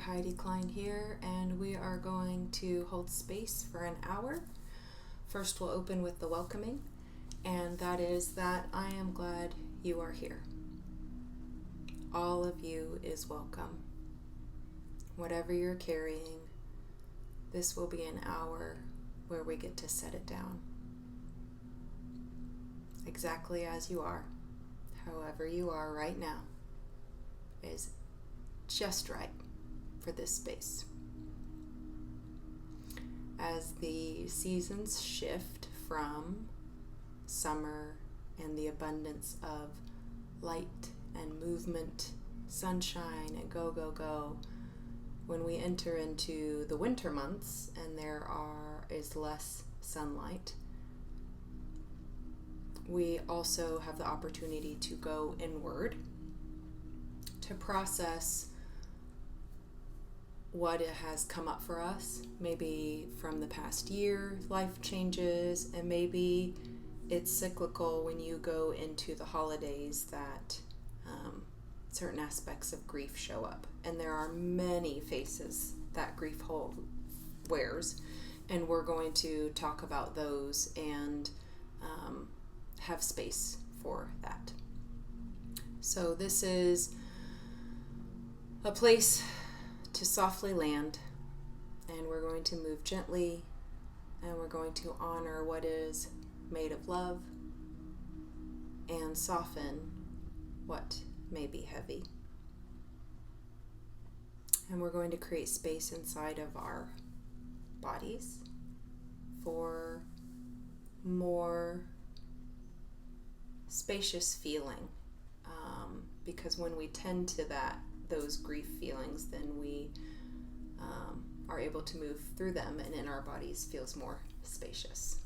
Heidi Klein here, and we are going to hold space for an hour. First, we'll open with the welcoming, and that is that I am glad you are here. All of you is welcome. Whatever you're carrying, this will be an hour where we get to set it down. Exactly as you are, however you are right now, is just right for this space. As the seasons shift from summer and the abundance of light and movement, sunshine and go, go, go, when we enter into the winter months and there is less sunlight, we also have the opportunity to go inward to process what it has come up for us, maybe from the past year, life changes, and maybe it's cyclical when you go into the holidays that certain aspects of grief show up. And there are many faces that grief wears, and we're going to talk about those and have space for that. So this is a place to softly land, and we're going to move gently, and we're going to honor what is made of love and soften what may be heavy. And we're going to create space inside of our bodies for more spacious feeling, because when we tend to those grief feelings, then we are able to move through them, and in our bodies feels more spacious.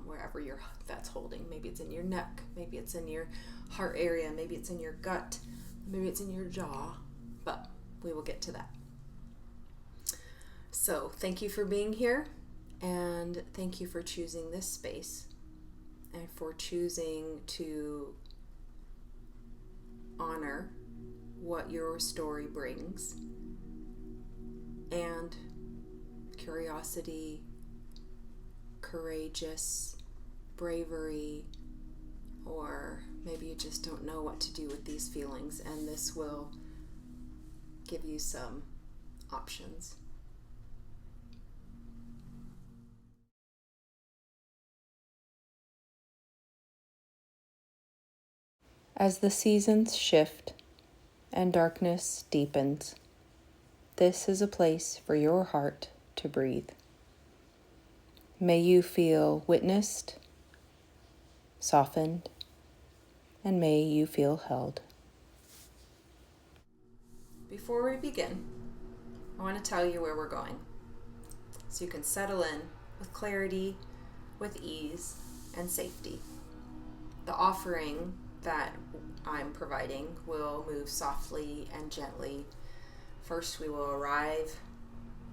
Wherever that's holding, maybe it's in your neck, maybe it's in your heart area, maybe it's in your gut, maybe it's in your jaw, but we will get to that. So thank you for being here, and thank you for choosing this space and for choosing to honor what your story brings, and curiosity, courageous, bravery, or maybe you just don't know what to do with these feelings, and this will give you some options. As the seasons shift and darkness deepens, this is a place for your heart to breathe. May you feel witnessed, softened, and may you feel held. Before we begin, I want to tell you where we're going, so you can settle in with clarity, with ease, and safety. The offering that I'm providing will move softly and gently. First, we will arrive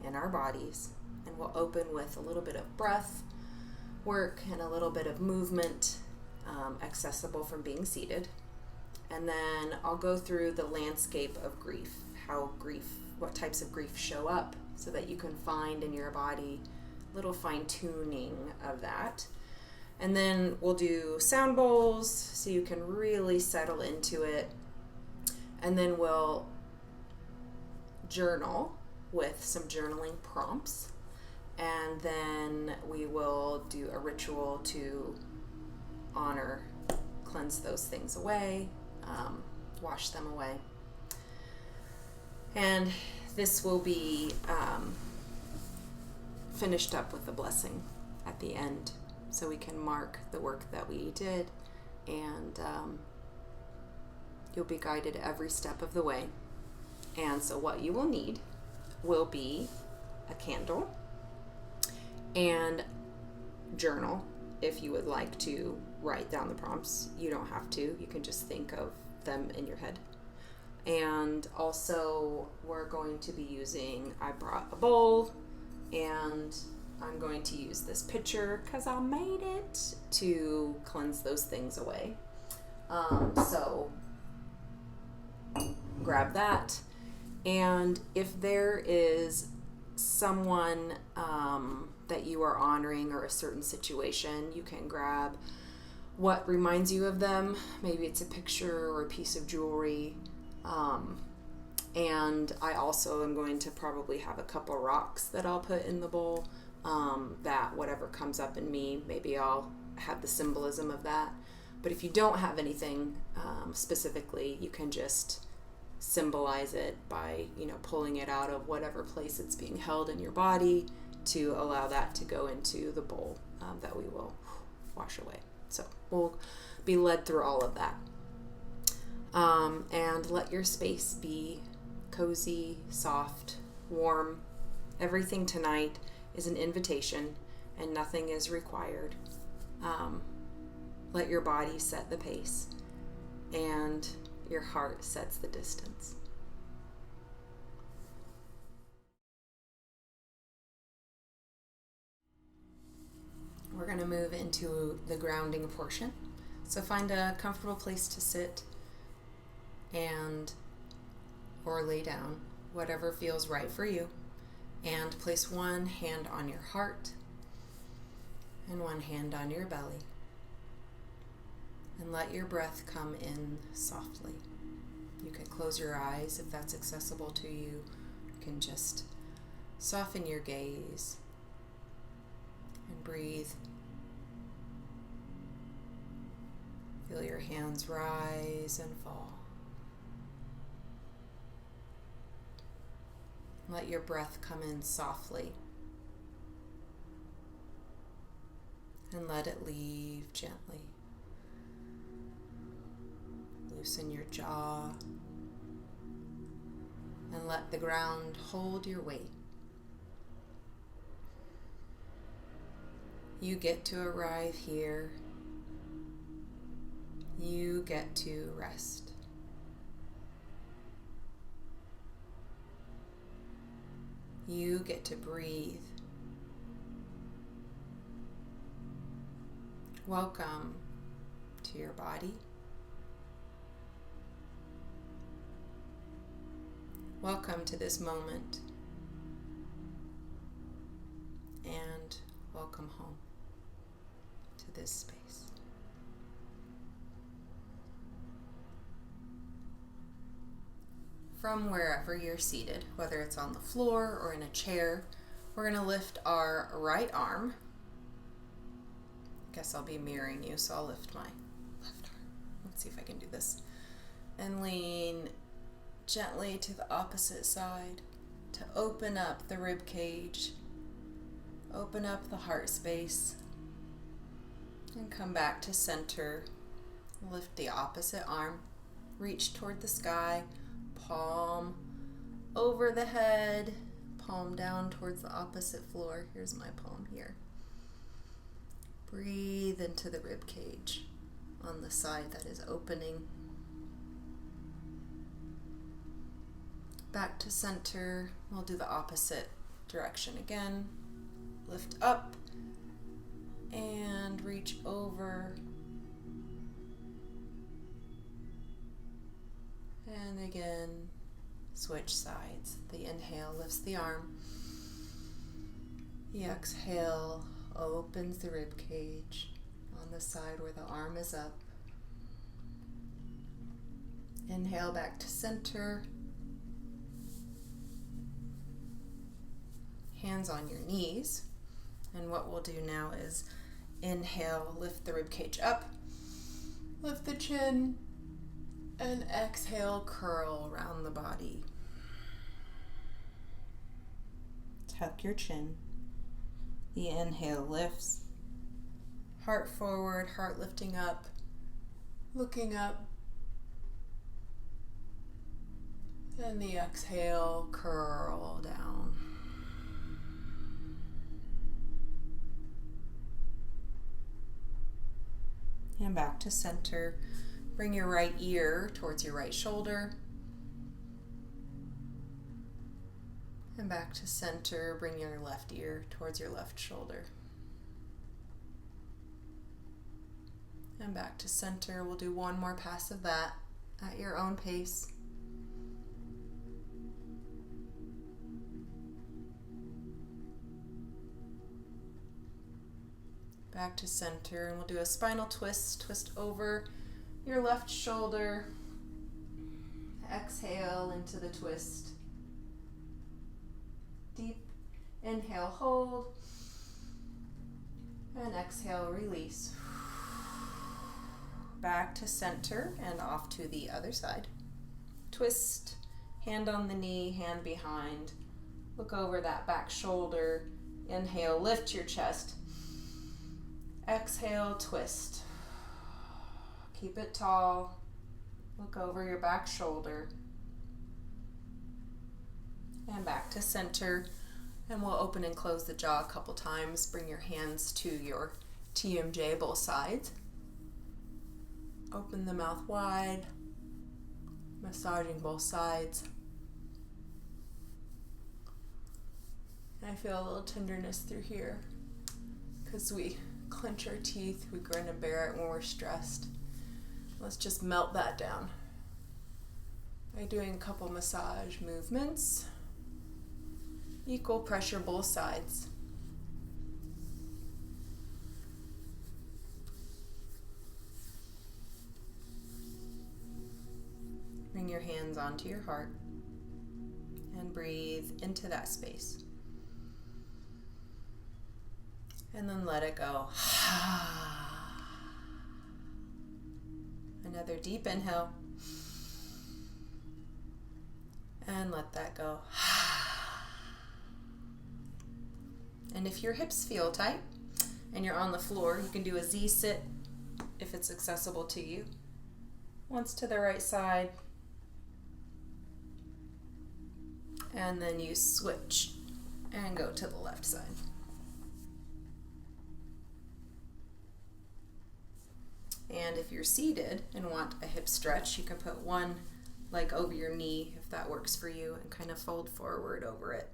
in our bodies, and we'll open with a little bit of breath work and a little bit of movement, accessible from being seated. And then I'll go through the landscape of grief, what types of grief show up, so that you can find in your body a little fine-tuning of that. And then we'll do sound bowls so you can really settle into it. And then we'll journal with some journaling prompts. And then we will do a ritual to honor, cleanse those things away, wash them away. And this will be finished up with a blessing at the end, so we can mark the work that we did, and you'll be guided every step of the way. And so what you will need will be a candle and journal. If you would like to write down the prompts, you don't have to. You can just think of them in your head. And also, we're going to be I brought a bowl, and I'm going to use this pitcher because I made it to cleanse those things away. So grab that, And if there is someone that you are honoring or a certain situation, you can grab what reminds you of them. Maybe it's a picture or a piece of jewelry. And I also am going to probably have a couple rocks that I'll put in the bowl, that whatever comes up in me, maybe I'll have the symbolism of that. But if you don't have anything specifically, you can just symbolize it by, pulling it out of whatever place it's being held in your body to allow that to go into the bowl that we will wash away. So we'll be led through all of that. And let your space be cozy, soft, warm. Everything tonight is an invitation and nothing is required. Let your body set the pace and your heart sets the distance. We're going to move into the grounding portion. So find a comfortable place to sit or lay down, whatever feels right for you. And place one hand on your heart and one hand on your belly. And let your breath come in softly. You can close your eyes if that's accessible to you. You can just soften your gaze and breathe. Feel your hands rise and fall. Let your breath come in softly and let it leave gently. Loosen your jaw and let the ground hold your weight. You get to arrive here. You get to rest. You get to breathe. Welcome to your body. Welcome to this moment. And welcome home to this space. From wherever you're seated, whether it's on the floor or in a chair, we're going to lift our right arm. Guess I'll be mirroring you, so I'll lift my left arm. Let's see if I can do this. And lean gently to the opposite side to open up the rib cage, open up the heart space, and come back to center. Lift the opposite arm, reach toward the sky, palm over the head, palm down towards the opposite floor. Here's my palm here. Breathe into the rib cage on the side that is opening. Back to center. We'll do the opposite direction again. Lift up and reach over. And again, switch sides. The inhale lifts the arm. The exhale opens the rib cage on the side where the arm is up. Inhale back to center. Hands on your knees. And what we'll do now is inhale, lift the rib cage up, lift the chin, and exhale, curl around the body. Tuck your chin. The inhale lifts. Heart forward, heart lifting up, looking up. And the exhale, curl down. And back to center. Bring your right ear towards your right shoulder. And back to center. Bring your left ear towards your left shoulder. And back to center. We'll do one more pass of that at your own pace. back to center, and we'll do a spinal twist. Twist over your left shoulder. Exhale into the twist. Deep inhale, hold. And exhale, release. Back to center and off to the other side. Twist, hand on the knee, hand behind. Look over that back shoulder. Inhale, lift your chest. Exhale, twist. Keep it tall. Look over your back shoulder. And back to center. And we'll open and close the jaw a couple times. Bring your hands to your TMJ, both sides. Open the mouth wide. Massaging both sides. I feel a little tenderness through here because we clench our teeth, we grin and bear it when we're stressed. Let's just melt that down by doing a couple massage movements. Equal pressure both sides. Bring your hands onto your heart and breathe into that space. And then let it go. Another deep inhale. And let that go. And if your hips feel tight and you're on the floor, you can do a Z sit if it's accessible to you. Once to the right side. And then you switch and go to the left side. And if you're seated and want a hip stretch, you can put one leg over your knee if that works for you and kind of fold forward over it.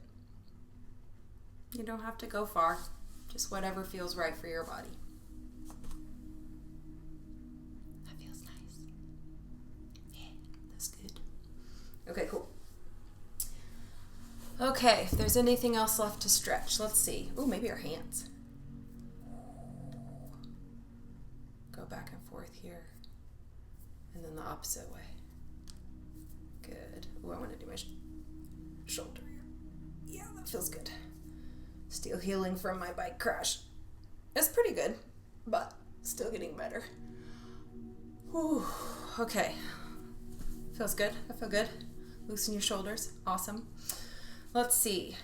You don't have to go far, just whatever feels right for your body. That feels nice. Yeah, that's good. Okay, cool. Okay, if there's anything else left to stretch, let's see. Ooh, maybe our hands. Go back and forth here. And then the opposite way. Good. Ooh, I want to do my shoulder here. Yeah, that feels good. Still healing from my bike crash. It's pretty good, but still getting better. Whew. Okay. Feels good. I feel good. Loosen your shoulders. Awesome. Let's see.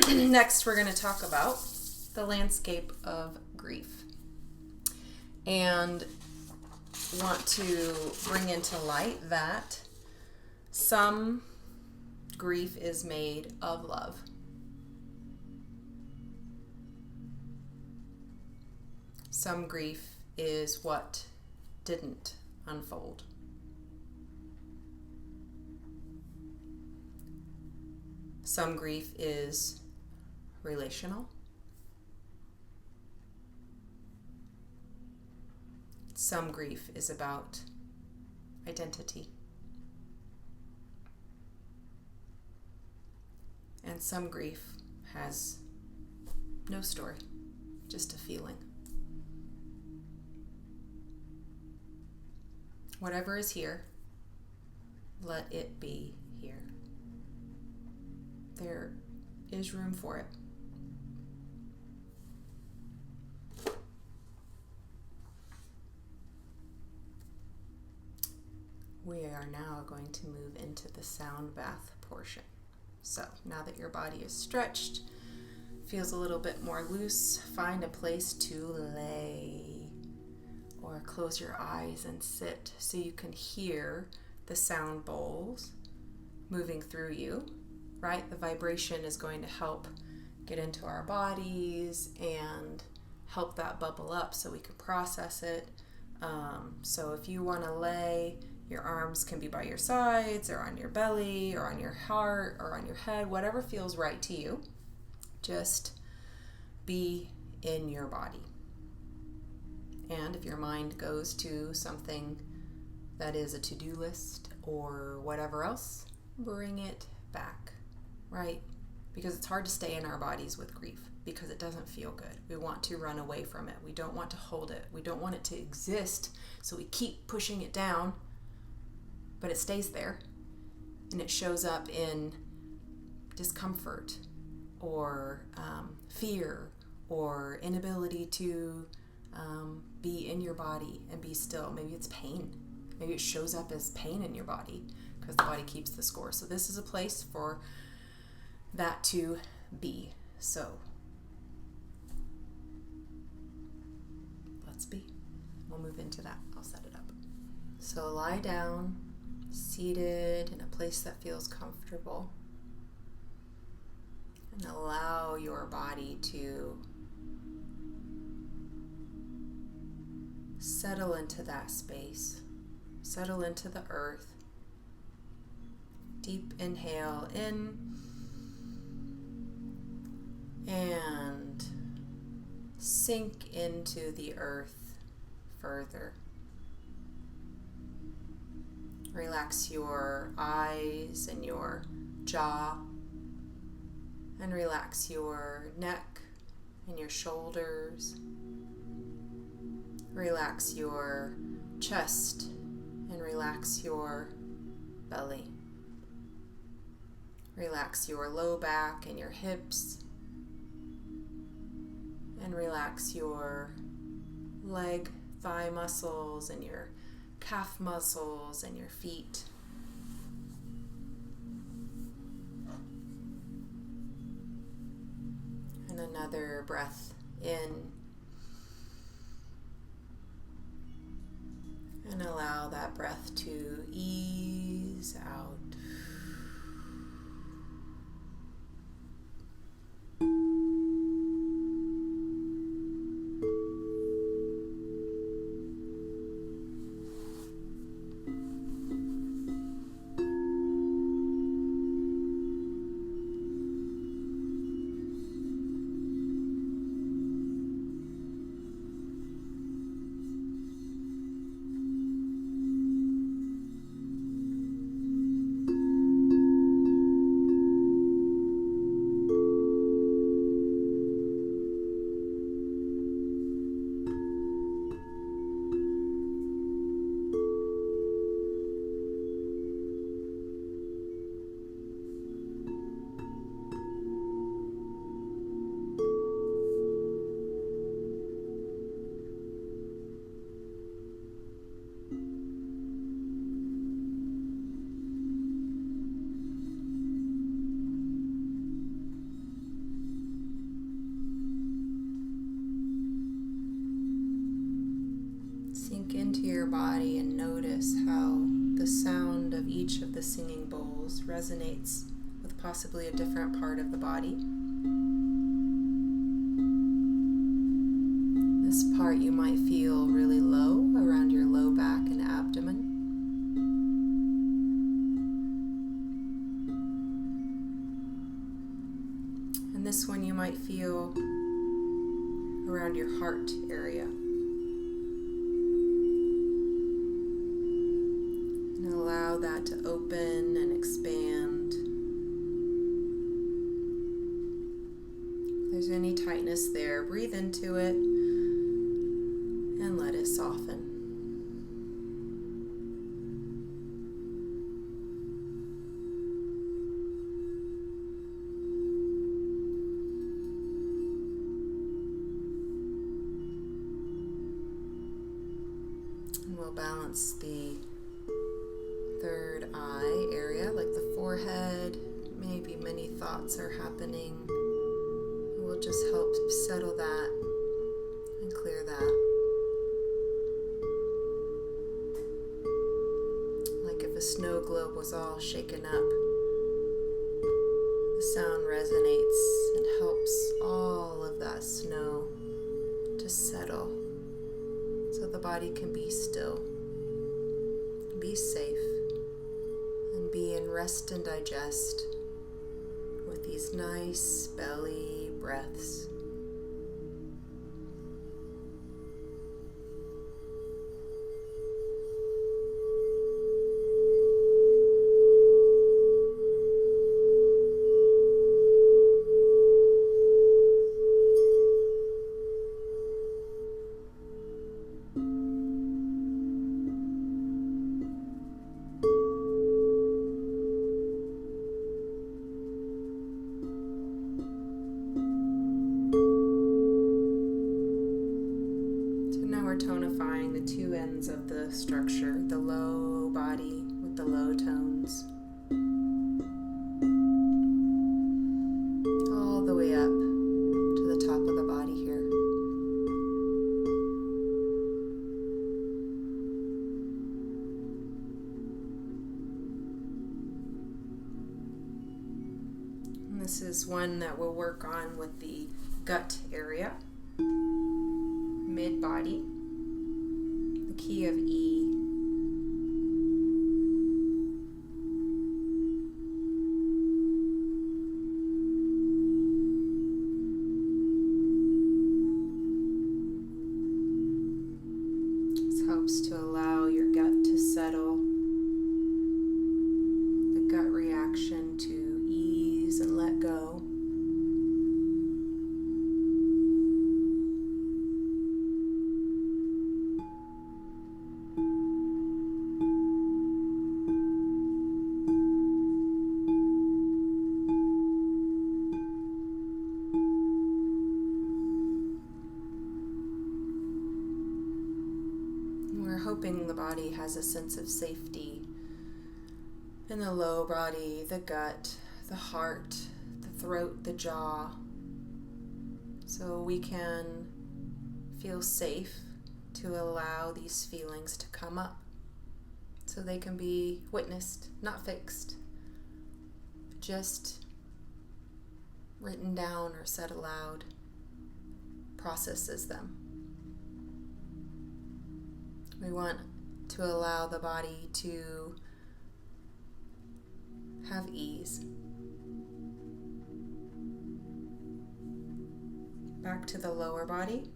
Next, we're going to talk about the landscape of grief. And want to bring into light that some grief is made of love. Some grief is what didn't unfold. Some grief is relational. Some grief is about identity. And some grief has no story, just a feeling. Whatever is here, let it be here. There is room for it. We are now going to move into the sound bath portion. So now that your body is stretched, feels a little bit more loose, find a place to lay or close your eyes and sit so you can hear the sound bowls moving through you, right? The vibration is going to help get into our bodies and help that bubble up so we can process it. So if you want to lay, your arms can be by your sides or on your belly or on your heart or on your head, whatever feels right to you. Just be in your body. And if your mind goes to something that is a to-do list or whatever else, bring it back, right? because it's hard to stay in our bodies with grief because it doesn't feel good. We want to run away from it. We don't want to hold it. We don't want it to exist, so we keep pushing it down, but it stays there, and it shows up in discomfort or fear or inability to be in your body and be still. Maybe it's pain. Maybe it shows up as pain in your body because the body keeps the score. So this is a place for that to be. So let's be. We'll move into that. I'll set it up. So lie down, seated in a place that feels comfortable, and allow your body to settle into that space. Settle into the earth. Deep inhale in and sink into the earth further. Relax your eyes and your jaw, and relax your neck and your shoulders. Relax your chest and relax your belly. Relax your low back and your hips, and relax your leg, thigh muscles and your calf muscles and your feet. And another breath in, and allow that breath to ease out. Sink into your body and notice how the sound of each of the singing bowls resonates with possibly a different part of the body. This part you might feel really low around your low back and abdomen. And this one you might feel around your heart area. Allow that to open and expand. If there's any tightness there, breathe into it and let it soften. And we'll balance the third eye area, like the forehead. Maybe many thoughts are happening. We'll just help settle that and clear that. Like if a snow globe was all shaken up, the sound resonates and helps all of that snow to settle so the body can be still, be safe, and be in rest and digest with these nice belly breaths. tones of the structure, the low body with the low tones, all the way up to the top of the body here. And this is one that we'll work on with the gut area, mid-body, the key of E. This helps to allow your gut to settle, the gut reaction to ease and let go. Hoping the body has a sense of safety in the low body, the gut, the heart, the throat, the jaw, so we can feel safe to allow these feelings to come up, so they can be witnessed, not fixed, just written down or said aloud, processes them. We want to allow the body to have ease. Back to the lower body.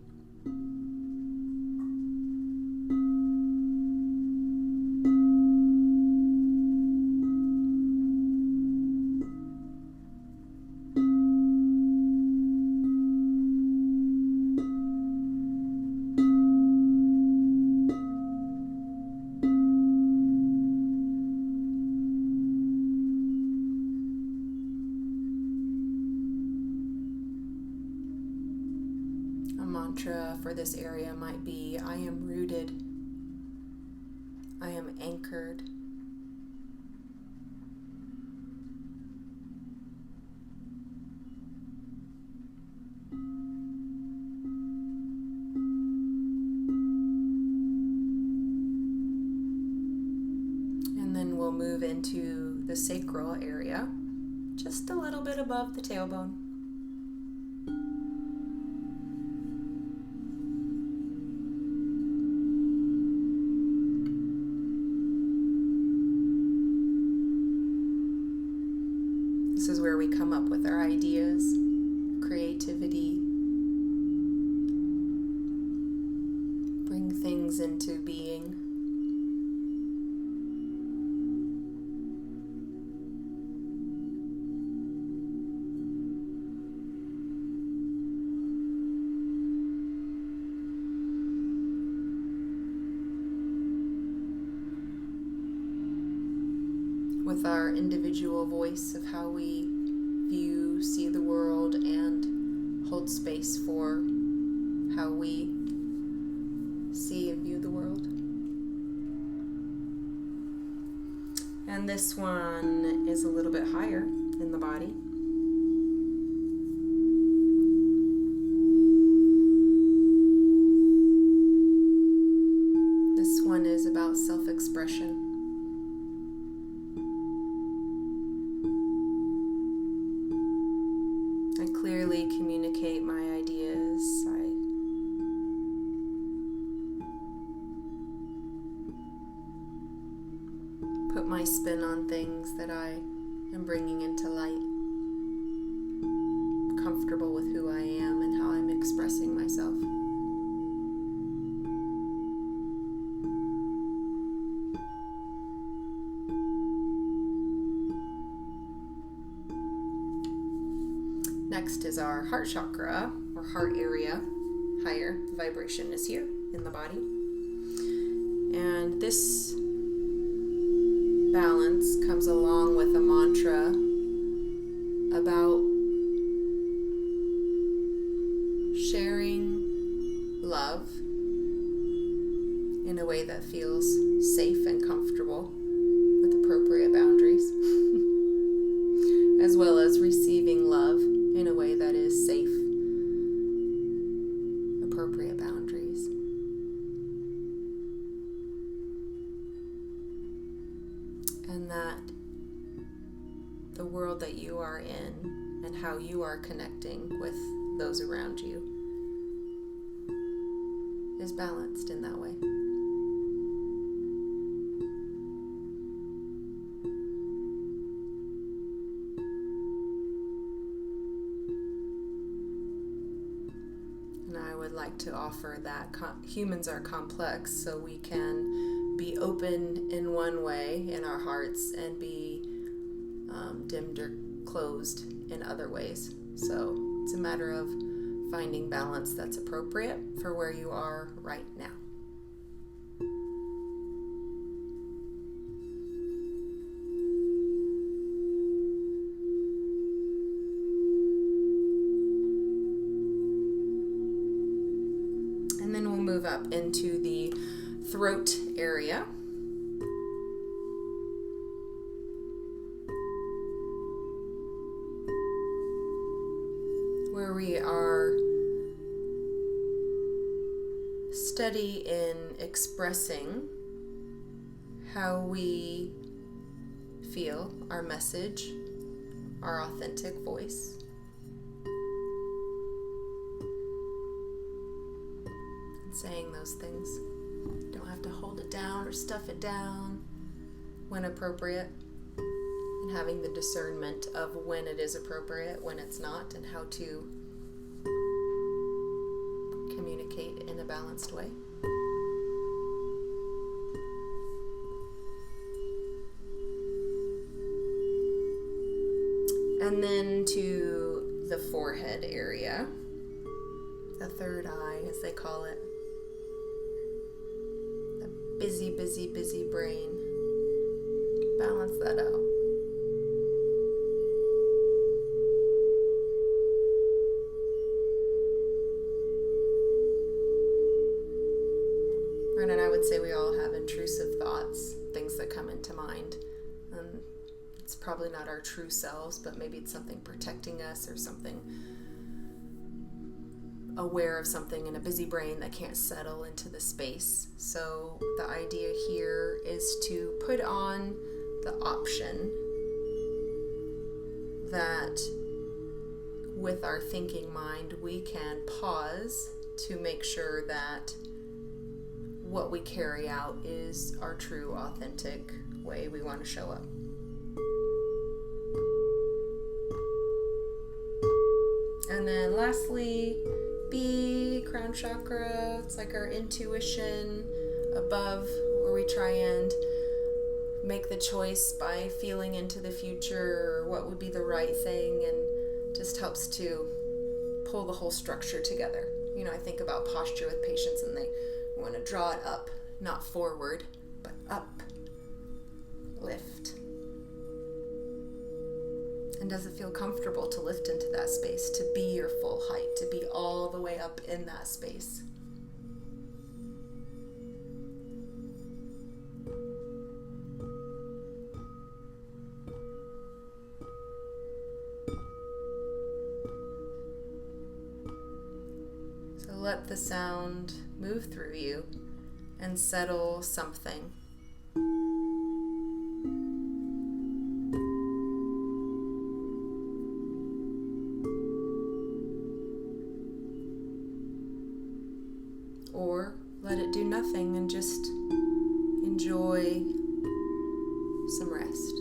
Mantra for this area might be, I am rooted, I am anchored, and then we'll move into the sacral area, just a little bit above the tailbone. This is where we come up with our ideas, creativity, bring things into being. With our individual voice of how we view, see the world, and hold space for how we see and view the world. And this one is a little bit higher in the body. This one is about self-expression. Clearly communicate my ideas. I put my spin on things that I am bringing into light. I'm comfortable with who I am and how I'm expressing myself. Next is our heart chakra, or heart area, higher. The vibration is here in the body. And this balance comes along with a mantra about sharing love in a way that feels safe and comfortable with appropriate boundaries, as well as receiving love in a way that is safe, appropriate boundaries. And that the world that you are in and how you are connecting with those around you is balanced in that way. And I would like to offer that humans are complex, so we can be open in one way in our hearts and be dimmed or closed in other ways. So it's a matter of finding balance that's appropriate for where you are right now. And then we'll move up into the throat area. Where we are steady in expressing how we feel, our message, our authentic voice. And saying those things. You don't have to hold it down or stuff it down when appropriate. And having the discernment of when it is appropriate, when it's not, and how to communicate in a balanced way. And then to the forehead area, the third eye, as they call it. The busy, busy, busy brain. Balance that out. And I would say we all have intrusive thoughts, things that come into mind. It's probably not our true selves, but maybe it's something protecting us or something aware of something in a busy brain that can't settle into the space. So the idea here is to put on the option that with our thinking mind, we can pause to make sure that what we carry out is our true, authentic way we want to show up. And then lastly, B, crown chakra. It's like our intuition above, where we try and make the choice by feeling into the future or what would be the right thing, and just helps to pull the whole structure together. You know, I think about posture with patients, and they want to draw it up, not forward, but up, lift. And does it feel comfortable to lift into that space, to be your full height, to be all the way up in that space? So let the sound move through you and settle something. Or let it do nothing and just enjoy some rest.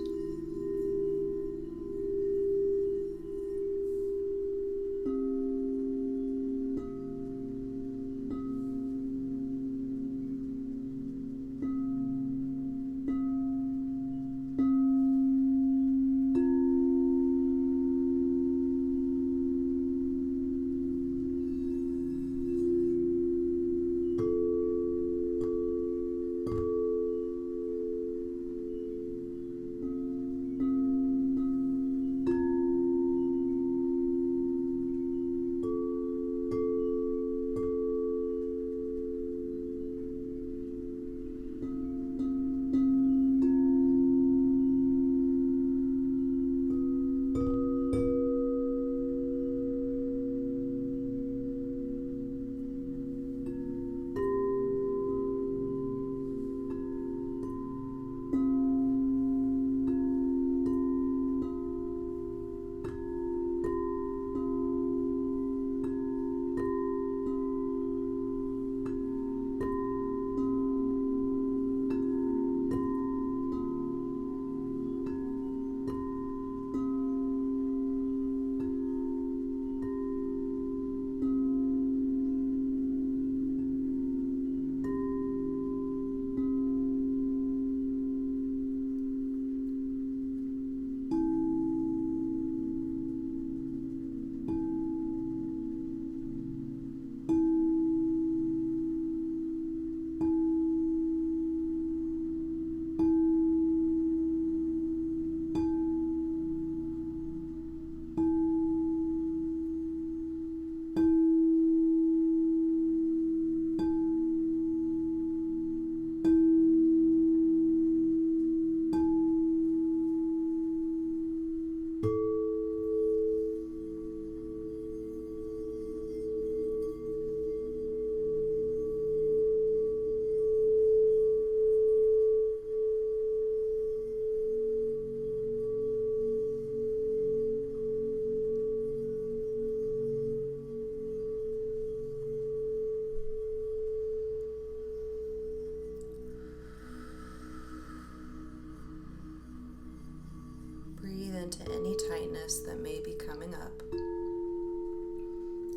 into any tightness that may be coming up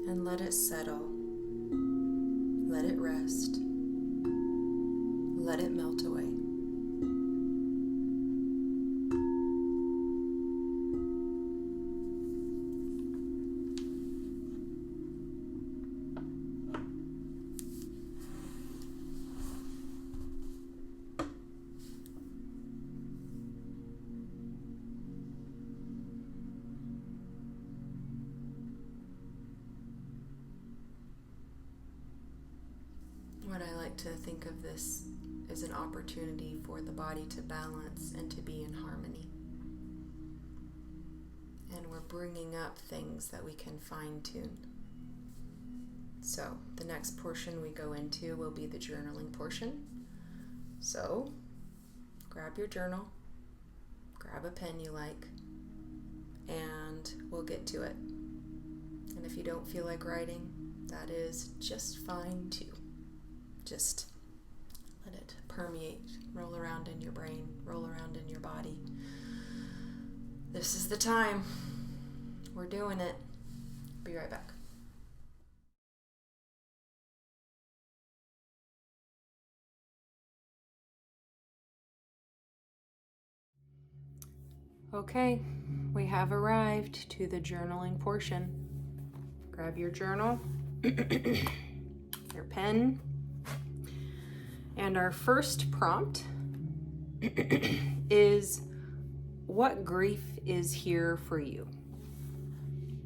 and let it settle. Let it rest. Let it melt away. What I like to think of this as an opportunity for the body to balance and to be in harmony. And we're bringing up things that we can fine-tune. So the next portion we go into will be the journaling portion. So grab your journal, grab a pen you like, and we'll get to it. And if you don't feel like writing, that is just fine too. Just let it permeate, roll around in your brain, roll around in your body. This is the time. We're doing it. Be right back. Okay, we have arrived to the journaling portion. Grab your journal, your pen, and our first prompt is, what grief is here for you?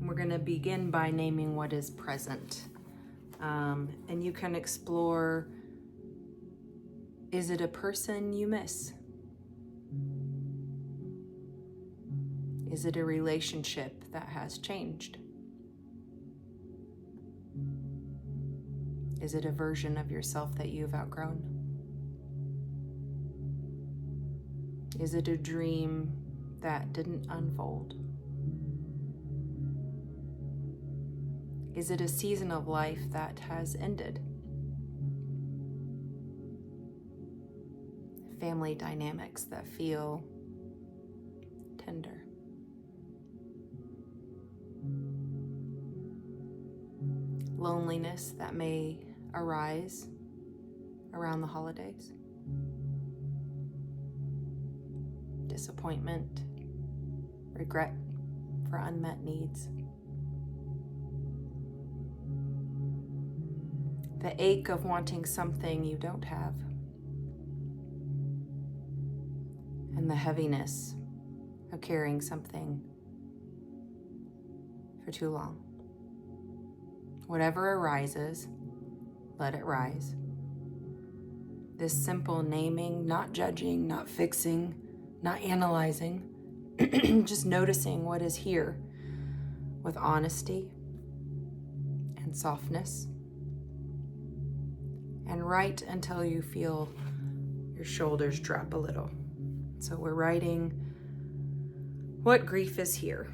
We're going to begin by naming what is present. And you can explore, is it a person you miss? Is it a relationship that has changed? Is it a version of yourself that you've outgrown? Is it a dream that didn't unfold? Is it a season of life that has ended? Family dynamics that feel tender. Loneliness that may arise around the holidays. Disappointment, regret for unmet needs. The ache of wanting something you don't have. And the heaviness of carrying something for too long. Whatever arises, let it rise. This simple naming, not judging, not fixing, not analyzing, just noticing what is here with honesty and softness. And write until you feel your shoulders drop a little. So we're writing, what grief is here?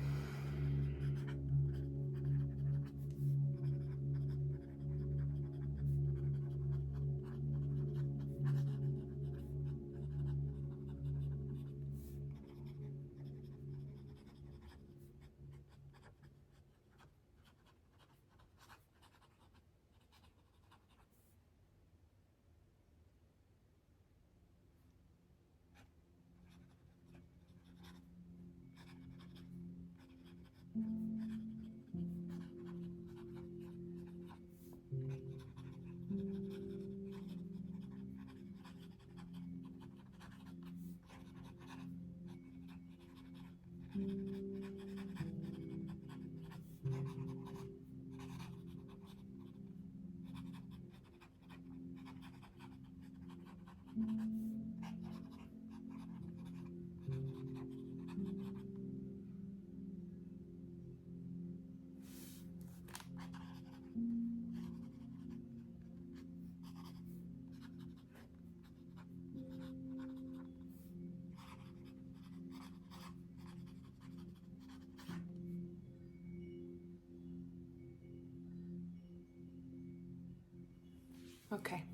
Okay,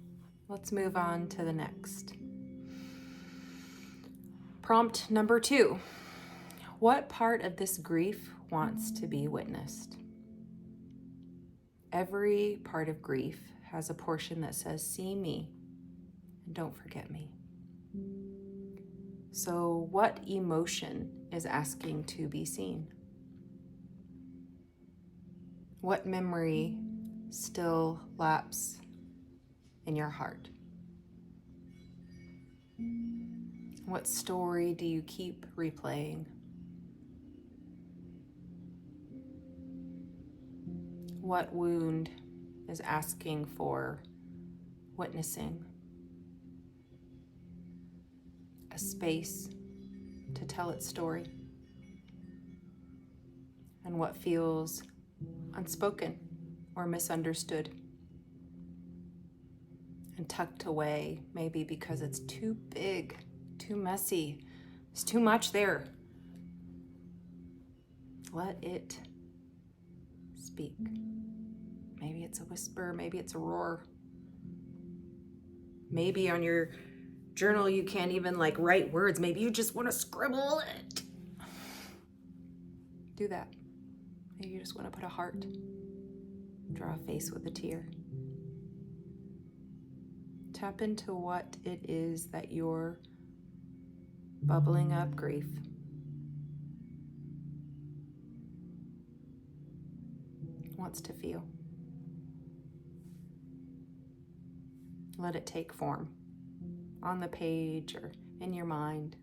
let's move on to the next. Prompt number 2. What part of this grief wants to be witnessed? Every part of grief has a portion that says, see me and don't forget me. So what emotion is asking to be seen? What memory still laps in your heart? What story do you keep replaying? What wound is asking for witnessing? A space to tell its story? And what feels unspoken or misunderstood and tucked away, maybe because it's too big, too messy, there's too much there. Let it speak. Maybe it's a whisper, maybe it's a roar. Maybe on your journal you can't even write words, maybe you just want to scribble it. Do that. Maybe you just want to put a heart, draw a face with a tear. Tap into what it is that you're bubbling up grief. Wants to feel. Let it take form on the page or in your mind.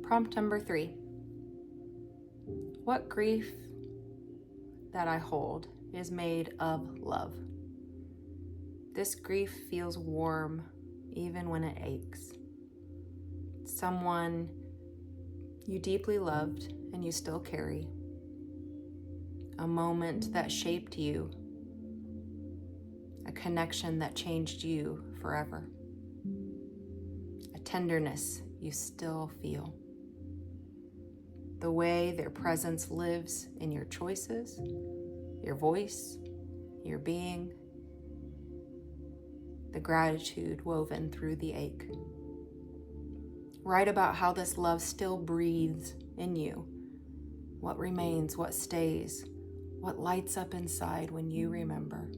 Prompt number 3. What grief that I hold is made of love? This grief feels warm even when it aches. Someone you deeply loved and you still carry. A moment that shaped you. A connection that changed you forever. A tenderness you still feel. The way their presence lives in your choices, your voice, your being, the gratitude woven through the ache. Write about how this love still breathes in you, what remains, what stays, what lights up inside when you remember.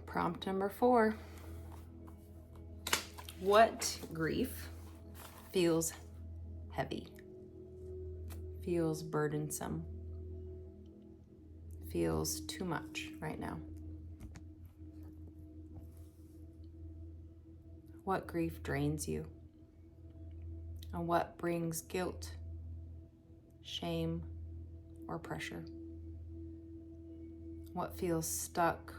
Prompt number 4. What grief feels heavy, feels burdensome, feels too much right now. What grief drains you? And what brings guilt, shame, or pressure? What feels stuck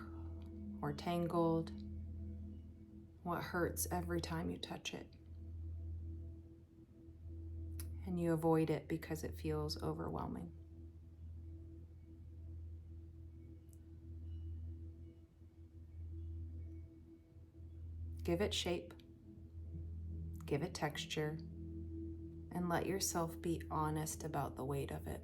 or tangled? What hurts every time you touch it? And you avoid it because it feels overwhelming. Give it shape, give it texture, and let yourself be honest about the weight of it.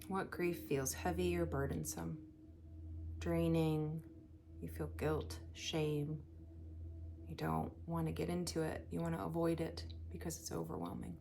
What grief feels heavy or burdensome, draining? You feel guilt, shame. You don't want to get into it. You want to avoid it because it's overwhelming.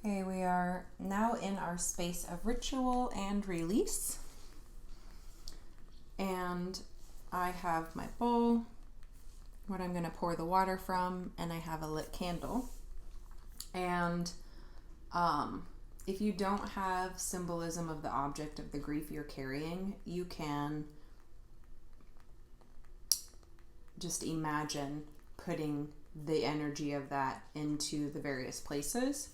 Okay, we are now in our space of ritual and release. And I have my bowl, what I'm going to pour the water from, and I have a lit candle. And if you don't have symbolism of the object of the grief you're carrying, you can just imagine putting the energy of that into the various places.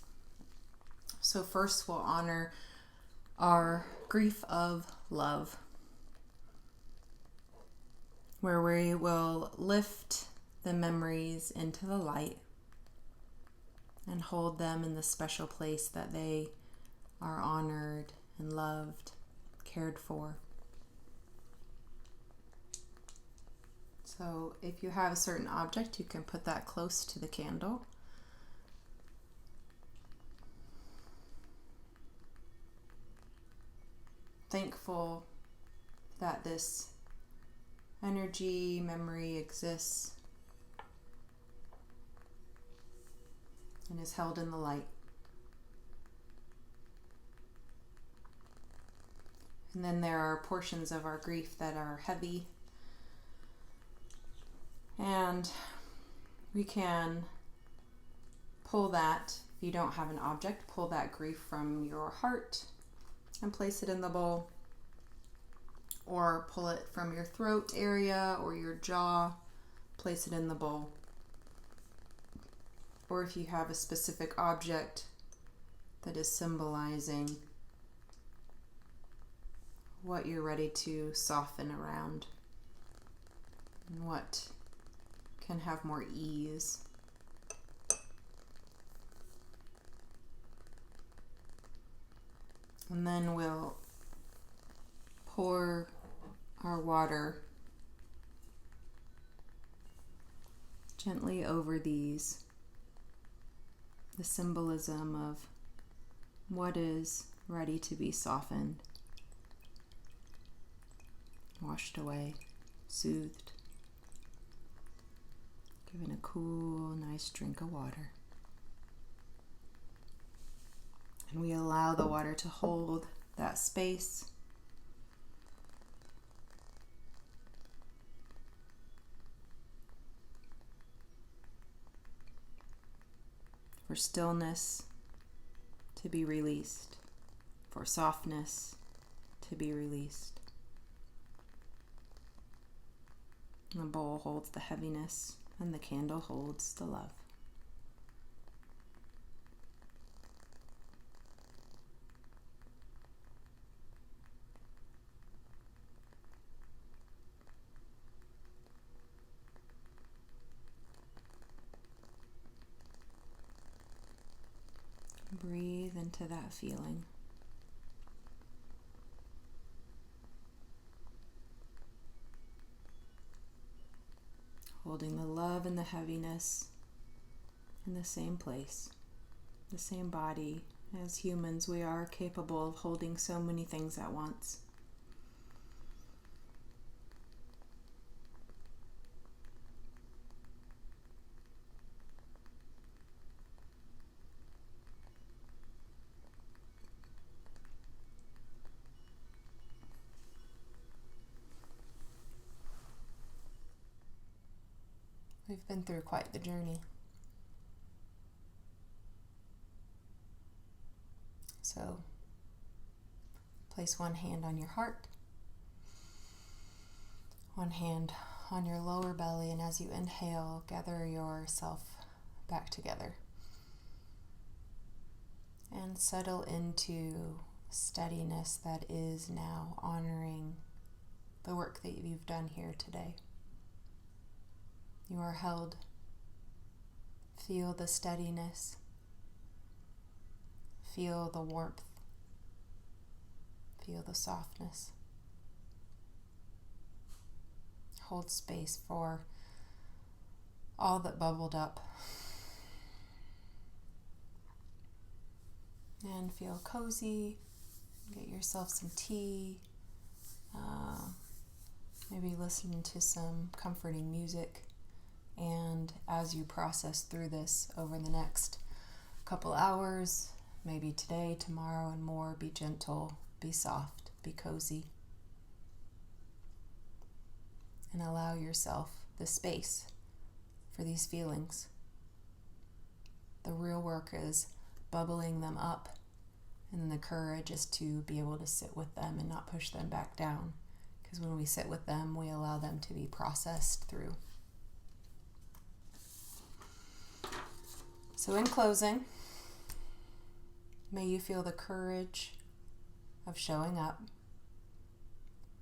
So first we'll honor our grief of love, where we will lift the memories into the light and hold them in the special place that they are honored and loved, cared for. So if you have a certain object, you can put that close to the candle. Thankful that this energy, memory exists and is held in the light. And then there are portions of our grief that are heavy, and we can pull that, if you don't have an object, pull that grief from your heart and place it in the bowl, or pull it from your throat area or your jaw, place it in the bowl. Or if you have a specific object that is symbolizing what you're ready to soften around and what can have more ease. And then we'll pour our water gently over these, the symbolism of what is ready to be softened, washed away, soothed, given a cool, nice drink of water. And we allow the water to hold that space. For stillness to be released, for softness to be released. And the bowl holds the heaviness, and the candle holds the love. Breathe into that feeling. Holding the love and the heaviness in the same place, the same body. As humans, we are capable of holding so many things at once. We've been through quite the journey. So, place one hand on your heart, one hand on your lower belly, and as you inhale, gather yourself back together. And settle into steadiness that is now honoring the work that you've done here today. You are held. Feel the steadiness. Feel the warmth. Feel the softness. Hold space for all that bubbled up. And feel cozy. Get yourself some tea. Maybe listen to some comforting music. And as you process through this over the next couple hours, maybe today, tomorrow, and more, be gentle, be soft, be cozy. And allow yourself the space for these feelings. The real work is bubbling them up, and then the courage is to be able to sit with them and not push them back down. Because when we sit with them, we allow them to be processed through. So in closing, may you feel the courage of showing up.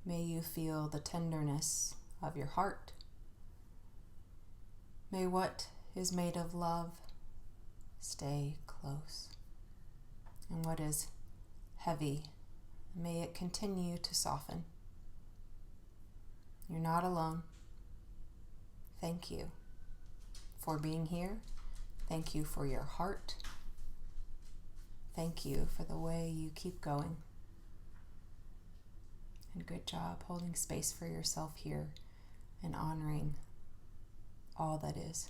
May you feel the tenderness of your heart. May what is made of love stay close. And what is heavy, may it continue to soften. You're not alone. Thank you for being here. Thank you for your heart. Thank you for the way you keep going. And good job holding space for yourself here and honoring all that is.